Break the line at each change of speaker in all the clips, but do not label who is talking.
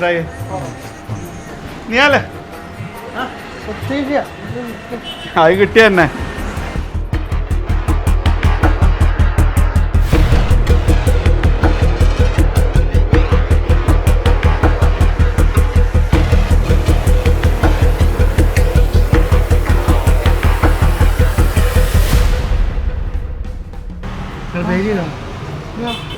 മനസ്സിലായേ? നീയല്ലേ അത് കിട്ടിയ തന്നെ.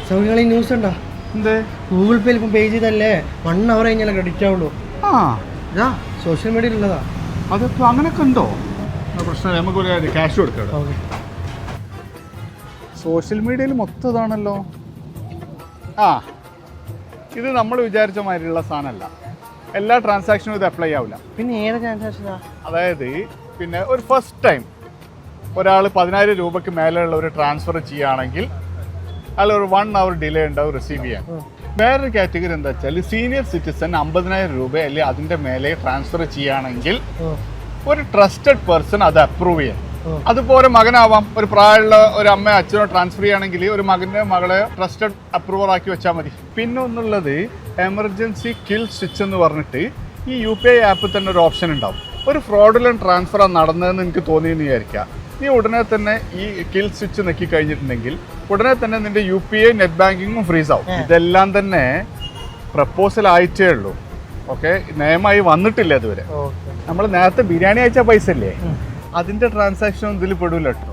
സൗകര്യങ്ങളി ന്യൂസ് ഉണ്ടോ?
എന്ത്
ഗൂഗിൾ പേയിൽ ഇപ്പം പേ ചെയ്തല്ലേ 1 hour കഴിഞ്ഞാൽ ക്രെഡിറ്റ് ആവുള്ളൂ.
ആ
സോഷ്യൽ മീഡിയയിൽ ഉള്ളതാ.
അതിപ്പോൾ അങ്ങനെയൊക്കെ ഉണ്ടോ? പ്രശ്നമില്ല, നമുക്കൊരു ക്യാഷ് കൊടുക്കാം. സോഷ്യൽ മീഡിയയിൽ മൊത്തം ഇതാണല്ലോ. ഇത് നമ്മൾ വിചാരിച്ച മാതിരിയുള്ള സാധനമല്ല. എല്ലാ ട്രാൻസാക്ഷനും ഇത് അപ്ലൈ ആവില്ല.
പിന്നെ ഏത് ട്രാൻസാക്ഷനാ?
അതായത് പിന്നെ ഒരു ഫസ്റ്റ് ടൈം ഒരാൾ 10,000 രൂപയ്ക്ക് മേലെയുള്ള ഒരു ട്രാൻസ്ഫർ ചെയ്യുകയാണെങ്കിൽ അയാൾ ഒരു 1 hour ഡിലേ ഉണ്ടാവും റിസീവ് ചെയ്യാൻ. വേറൊരു കാറ്റഗറി എന്താ വെച്ചാൽ സീനിയർ സിറ്റിസൺ 50,000 രൂപ അല്ലെങ്കിൽ അതിൻ്റെ മേലെ ട്രാൻസ്ഫർ ചെയ്യുകയാണെങ്കിൽ ഒരു ട്രസ്റ്റഡ് പേഴ്സൺ അത് അപ്രൂവ് ചെയ്യാം. അതുപോലെ മകനാവാം, ഒരു പ്രായമുള്ള ഒരു അമ്മ അച്ഛനോ ട്രാൻസ്ഫർ ചെയ്യുകയാണെങ്കിൽ ഒരു മകൻ്റെ മകളെ ട്രസ്റ്റഡ് അപ്രൂവർ ആക്കി വെച്ചാൽ മതി. പിന്നെ ഒന്നുള്ളത് എമർജൻസി കിൽ സ്വിച്ച് എന്ന് പറഞ്ഞിട്ട് ഈ UPI ആപ്പിൽ തന്നെ ഒരു ഓപ്ഷൻ ഉണ്ടാവും. ഒരു ഫ്രോഡുലന്റ് ട്രാൻസ്ഫർ നടന്നതെന്ന് എനിക്ക് തോന്നിയെന്ന് വിചാരിക്കുക. നീ ഉടനെ തന്നെ ഈ കിൽ സ്വിച്ച് നെക്കി കഴിഞ്ഞിട്ടുണ്ടെങ്കിൽ ഉടനെ തന്നെ നിന്റെ UPI നെറ്റ് ബാങ്കിങ്ങും ഫ്രീസ് ആവും. ഇതെല്ലാം തന്നെ പ്രപ്പോസൽ ആയിട്ടേ ഉള്ളൂ. ഓക്കെ, നിയമമായി വന്നിട്ടില്ല ഇതുവരെ. നമ്മൾ നേരത്തെ ബിരിയാണി അയച്ച പൈസ ഇല്ലേ, അതിന്റെ ട്രാൻസാക്ഷൻ ഇതിൽ പെടൂല കേട്ടോ.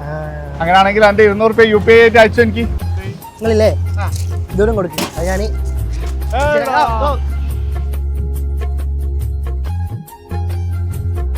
അങ്ങനെയാണെങ്കിൽ എൻ്റെ 200 രൂപ UPI ആയിട്ട് അയച്ചു എനിക്ക്.
നിങ്ങളില്ലേ ദൂരം കൊടുക്കും.